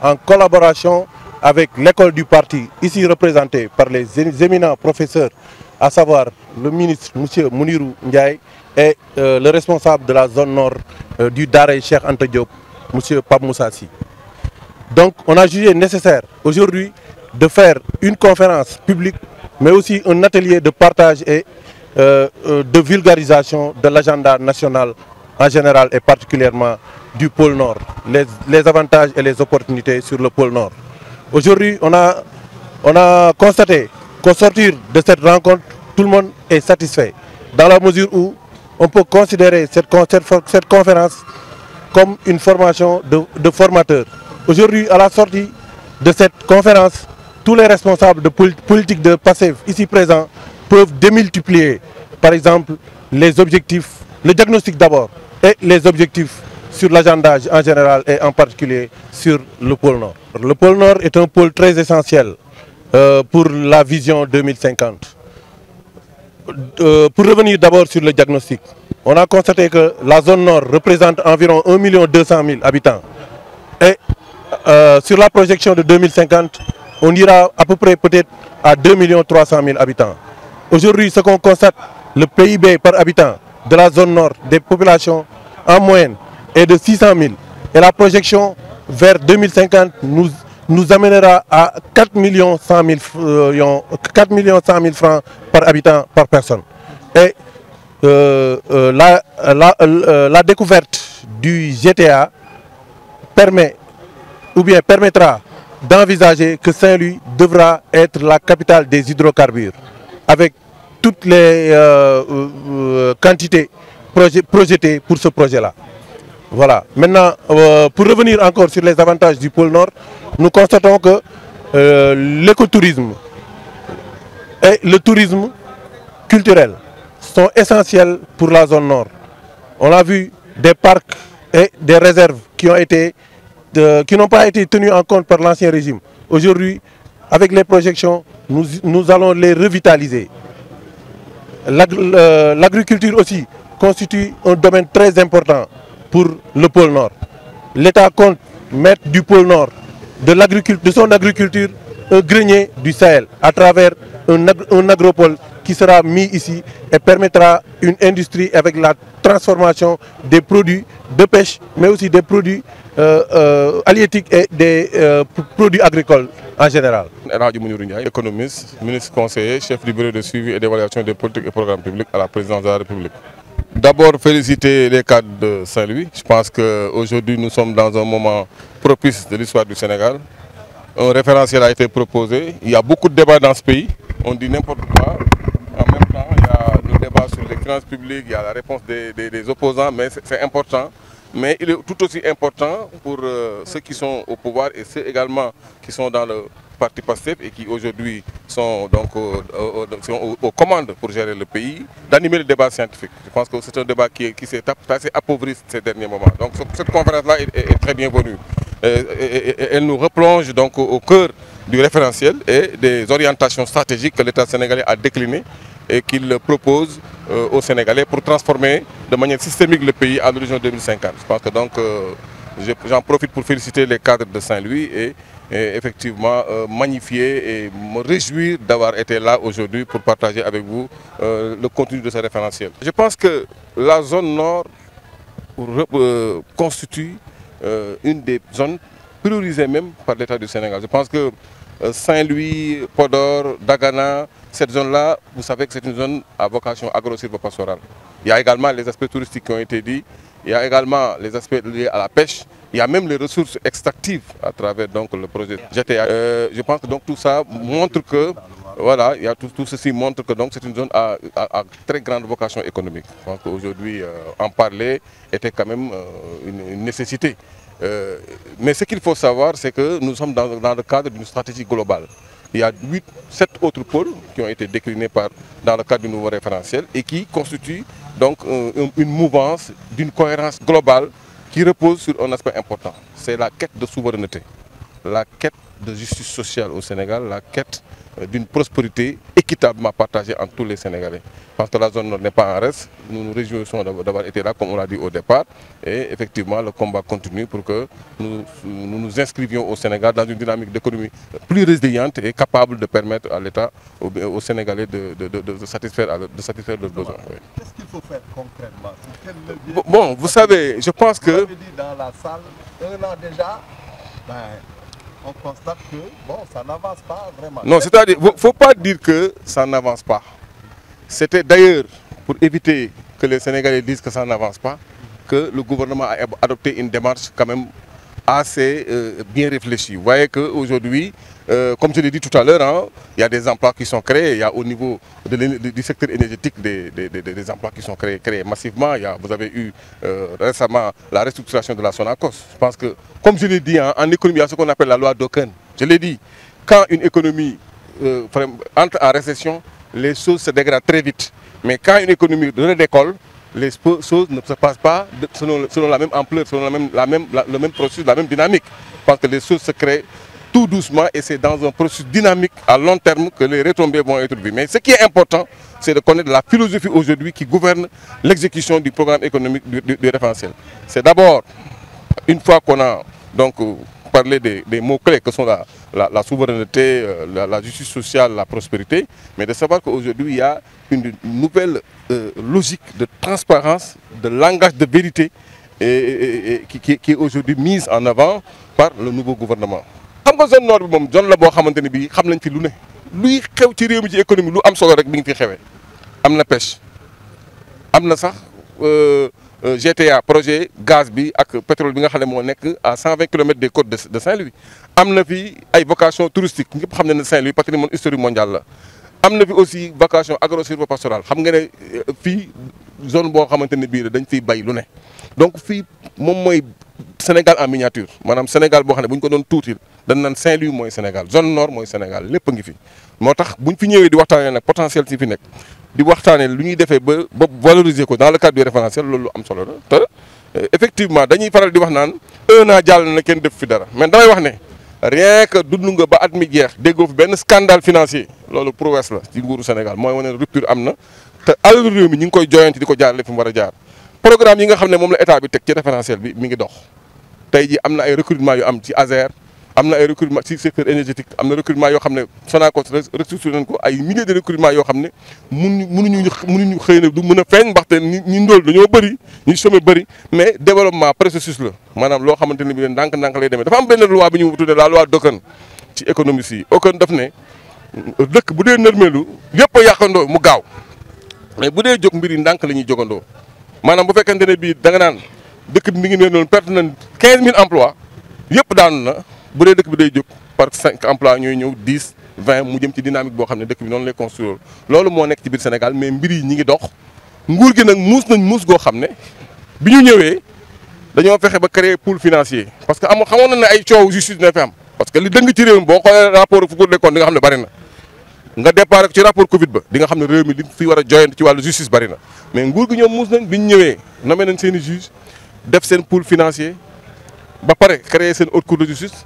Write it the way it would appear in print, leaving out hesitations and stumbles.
en collaboration avec l'école du parti, ici représentée par les éminents professeurs, à savoir le ministre M. Mounirou Ndiaye et le responsable de la zone nord du Daré Cheikh Anta Diop, M. Pape Moussassi. Donc on a jugé nécessaire aujourd'hui de faire une conférence publique, mais aussi un atelier de partage et de vulgarisation de l'agenda national en général et particulièrement du pôle Nord, les avantages et les opportunités sur le pôle Nord. Aujourd'hui, on a constaté qu'au sortir de cette rencontre, tout le monde est satisfait, dans la mesure où on peut considérer cette conférence comme une formation de formateurs. Aujourd'hui, à la sortie de cette conférence, tous les responsables de politique de PASTEF ici présents peuvent démultiplier, par exemple, les objectifs, le diagnostic d'abord, et les objectifs sur l'agenda en général et en particulier sur le pôle Nord. Le pôle Nord est un pôle très essentiel pour la vision 2050. Pour revenir d'abord sur le diagnostic, on a constaté que la zone Nord représente environ 1 200 000 habitants. Et sur la projection de 2050, on ira à peu près peut-être à 2 300 000 habitants. Aujourd'hui, ce qu'on constate, le PIB par habitant de la zone Nord des populations en moyenne est de 600 000. Et la projection vers 2050 nous amènera à 4 100 000 francs par habitant par personne. Et la découverte du GTA permettra d'envisager que Saint-Louis devra être la capitale des hydrocarbures, avec toutes les quantités projetées pour ce projet-là. Voilà. Maintenant, pour revenir encore sur les avantages du pôle Nord, nous constatons que l'écotourisme et le tourisme culturel sont essentiels pour la zone Nord. On a vu des parcs et des réserves qui n'ont pas été tenus en compte par l'ancien régime. Aujourd'hui, avec les projections, nous allons les revitaliser. L'agriculture aussi constitue un domaine très important pour le pôle Nord. L'État compte mettre du pôle Nord, de son agriculture, un grenier du Sahel à travers un agropole qui sera mis ici et permettra une industrie avec la transformation des produits de pêche, mais aussi des produits halieutiques et des produits agricoles en général. Elhadji Mounirou Ndiaye, économiste, ministre conseiller, chef du bureau de suivi et d'évaluation des politiques et programmes publics à la présidence de la République. D'abord, féliciter les cadres de Saint-Louis. Je pense qu'aujourd'hui, nous sommes dans un moment propice de l'histoire du Sénégal. Un référentiel a été proposé. Il y a beaucoup de débats dans ce pays. On dit n'importe quoi. En même temps, il y a le débat sur les finances publiques, il y a la réponse des opposants, mais c'est important. Mais il est tout aussi important pour ceux qui sont au pouvoir et ceux également qui sont dans le parti PASTEF et qui aujourd'hui sont donc aux commandes pour gérer le pays, d'animer le débat scientifique. Je pense que c'est un débat qui s'est assez appauvri ces derniers moments. Donc cette conférence-là est très bienvenue. Elle nous replonge donc au cœur du référentiel et des orientations stratégiques que l'État sénégalais a déclinées et qu'il propose aux Sénégalais pour transformer de manière systémique le pays à l'horizon 2050. Je pense que donc j'en profite pour féliciter les cadres de Saint-Louis et effectivement magnifier et me réjouir d'avoir été là aujourd'hui pour partager avec vous le contenu de ce référentiel. Je pense que la zone nord constitue une des zones priorisées même par l'État du Sénégal. Je pense que Saint-Louis, Podor, Dagana, cette zone-là, vous savez que c'est une zone à vocation agro-silvopastorale. Il y a également les aspects touristiques qui ont été dits, il y a également les aspects liés à la pêche, il y a même les ressources extractives à travers donc, le projet GTA. Je pense que donc, tout ça montre que, voilà, tout ceci montre que c'est une zone à très grande vocation économique. Je pense qu'aujourd'hui, en parler était quand même une nécessité. Mais ce qu'il faut savoir, c'est que nous sommes dans le cadre d'une stratégie globale. Il y a 7 autres pôles qui ont été déclinés dans le cadre du nouveau référentiel et qui constituent donc une mouvance d'une cohérence globale qui repose sur un aspect important. C'est la quête de souveraineté, la quête de justice sociale au Sénégal, la quête d'une prospérité équitablement partagée entre tous les Sénégalais. Parce que la zone nord n'est pas en reste. Nous nous réjouissons d'avoir été là, comme on l'a dit au départ. Et effectivement, le combat continue pour que nous inscrivions au Sénégal dans une dynamique d'économie plus résiliente et capable de permettre à l'État, aux Sénégalais de satisfaire leurs besoins. Qu'est-ce qu'il faut faire concrètement? Bon, vous savez, je pense que... Vous avez dit dans la salle, 1 an déjà, on constate que ça n'avance pas vraiment. Non, c'est-à-dire, il ne faut pas dire que ça n'avance pas. C'était d'ailleurs pour éviter que les Sénégalais disent que ça n'avance pas, que le gouvernement a adopté une démarche quand même assez bien réfléchie. Vous voyez qu'aujourd'hui, comme je l'ai dit tout à l'heure, il y a des emplois qui sont créés. Il y a au niveau du secteur énergétique des emplois qui sont créés massivement. Vous avez eu récemment la restructuration de la Sonacos. Je pense que, comme je l'ai dit, en économie, il y a ce qu'on appelle la loi d'Oken. Je l'ai dit, quand une économie entre en récession, les choses se dégradent très vite. Mais quand une économie redécolle, les choses ne se passent pas selon la même ampleur, selon le même processus, la même dynamique. Parce que les choses se créent tout doucement et c'est dans un processus dynamique à long terme que les retombées vont être vues. Mais ce qui est important, c'est de connaître la philosophie aujourd'hui qui gouverne l'exécution du programme économique du référentiel. C'est d'abord, une fois qu'on a donc parlé des mots-clés que sont la souveraineté, la justice sociale, la prospérité, mais de savoir qu'aujourd'hui, il y a une nouvelle logique de transparence, de langage de vérité qui est aujourd'hui mise en avant par le nouveau gouvernement. xam nga zone nord bi moom zone la boo xamante ne bii xam nañ fi lu ne luy xew ci réew mi ci économie lu am solo rek mi ngi fi xewee am na pêche am na sax GTA projet gaz bi ak pétrole bi nga xam ne moo nekk à 120 kilomètres des côtes de Saint-Louis am na fi ay vocation touristique ñëpp xam ne ne Saint-Louis patrimoine historique mondial la am na fi aussi vocation agro-sylvo-pastorale xam nga ne fii zone boo xamante ne bii dañ fiy bay lu ne donc fii moom mooy Sénégal en miniature maanaam Sénégal boo xam ne bu ñu ko doon tuuti dañ naan Saint-Louis mooy Sénégal zone nord mooy Sénégal lépp a ngi fi moo tax bu ñu fi ñëwee di waxtaanee nag potentiel si fi nekk di waxtaanee lu ñuy defee ba valoriser ko dans le cadre du référentiel loolu lu am solo la te effectivement dañuy faral di wax naan 1 an jàll na kenn def fi dara mais damay wax ne rien que dund nga ba at mi jeex déggoo fi benn scandale financier loolu prouesse la ci nguuru Sénégal mooy wane rupture am na te alal réew mi ñu ngi koy joyanti di ko jaarale fi mu war a jaar programme yi nga xam ne moom la état bi teg ci référentiel bi mi ngi dox tey ji am na ay recrutement yu am ci ASER am na ay recrutement ci secteur énergétique am na recrutement yoo xam ne Sonacos restructuré nañ ko ay milliers de recrutement yoo xam ne mënuñu xëy na du mën a feeñ ndaxte ñi ndóol dañoo bëri ñi chômé bëri mais développement processus la maanaam loo xamante ne bi leen ndànk-ndànk lay demee dafa am benn loi bi ñu tuddee la loi d'Oken ci économie si Oken daf ne dëkk bu dee nërmeelu yëpp a yàqandoo mu gaaw mais bu dee jóg mbir yi ndànk la ñuy jógandoo maanaam bu fekkente ne bii da nga naan dëkk bi mi ngi ne noonu perte nañ 15000 emplois yëpp daanu na bu dee dëkk bi day jóg par 5 emplois ñooy ñëw 10 20 mu jëm ci dynamique boo xam ne dëkk bi noonu lay construire loolu moo nekk ci biir Sénégal mais mbir yi ñi ngi dox nguur gi nag muus nañ muus goo xam ne bi ñu ñëwee dañoo fexe ba créer pool financier parce que xamoon na ne ay coow justice dina fi am parce que li dëng ci réew mi boo xoolee rapport Cour des comptes di nga xam ne bari na nga départ ci rapport Covid ba di nga xam ne réew mi li fi war a joyante ci wàllu justice bari na mais nguur gi ñoom muus nañ bi ñu ñëwee nommé nañ seen i juge def seen pool financier ba pare créer seen haute cour de justice